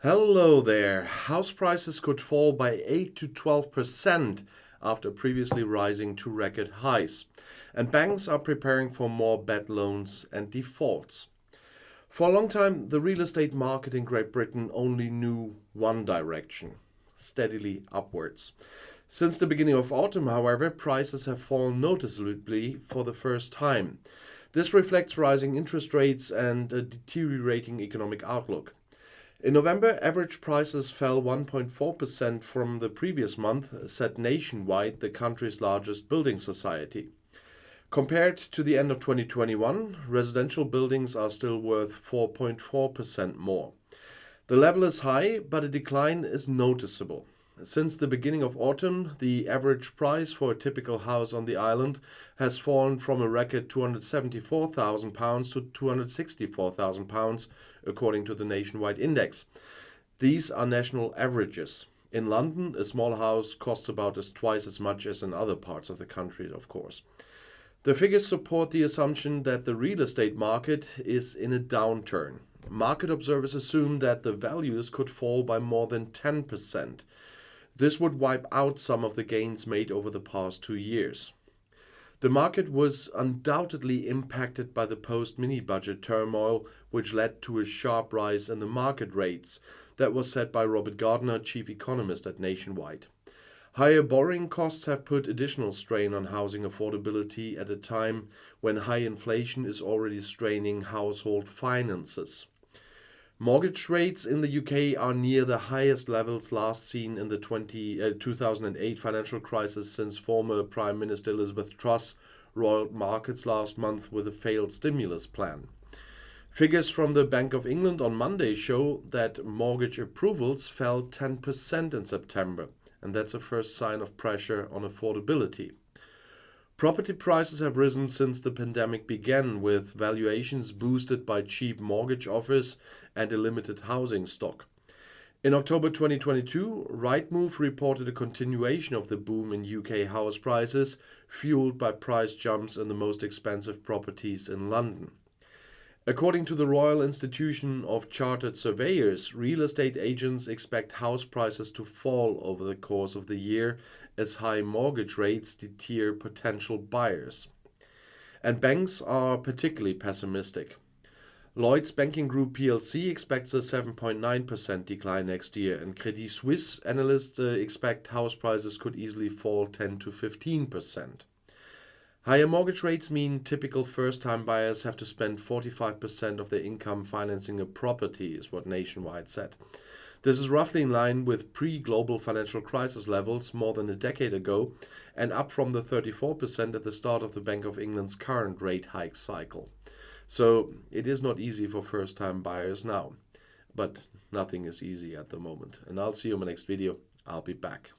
Hello there. House prices could fall by 8 to 12% after previously rising to record highs. And banks are preparing for more bad loans and defaults. For a long time, the real estate market in Great Britain only knew one direction, steadily upwards. Since the beginning of autumn, however, prices have fallen noticeably for the first time. This reflects rising interest rates and a deteriorating economic outlook. In November, average prices fell 1.4% from the previous month, said Nationwide, the country's largest building society. Compared to the end of 2021, residential buildings are still worth 4.4% more. The level is high, but a decline is noticeable. Since the beginning of autumn, the average price for a typical house on the island has fallen from a record £274,000 to £264,000, according to the Nationwide Index. These are national averages. In London, a small house costs about twice as much as in other parts of the country, of course. The figures support the assumption that the real estate market is in a downturn. Market observers assume that the values could fall by more than 10%. This would wipe out some of the gains made over the past 2 years. The market was undoubtedly impacted by the post-mini budget turmoil, which led to a sharp rise in the market rates. That was said by Robert Gardner, chief economist at Nationwide. Higher borrowing costs have put additional strain on housing affordability at a time when high inflation is already straining household finances. Mortgage rates in the UK are near the highest levels last seen in the 2008 financial crisis since former Prime Minister Elizabeth Truss roiled markets last month with a failed stimulus plan. Figures from the Bank of England on Monday show that mortgage approvals fell 10% in September, and that's a first sign of pressure on affordability. Property prices have risen since the pandemic began, with valuations boosted by cheap mortgage offers and a limited housing stock. In October 2022, Rightmove reported a continuation of the boom in UK house prices, fueled by price jumps in the most expensive properties in London. According to the Royal Institution of Chartered Surveyors, real estate agents expect house prices to fall over the course of the year as high mortgage rates deter potential buyers. And banks are particularly pessimistic. Lloyds Banking Group plc expects a 7.9% decline next year, and Credit Suisse analysts expect house prices could easily fall 10 to 15%. Higher mortgage rates mean typical first-time buyers have to spend 45% of their income financing a property, is what Nationwide said. This is roughly in line with pre-global financial crisis levels more than a decade ago, and up from the 34% at the start of the Bank of England's current rate hike cycle. So it is not easy for first-time buyers now, but nothing is easy at the moment. And I'll see you in my next video. I'll be back.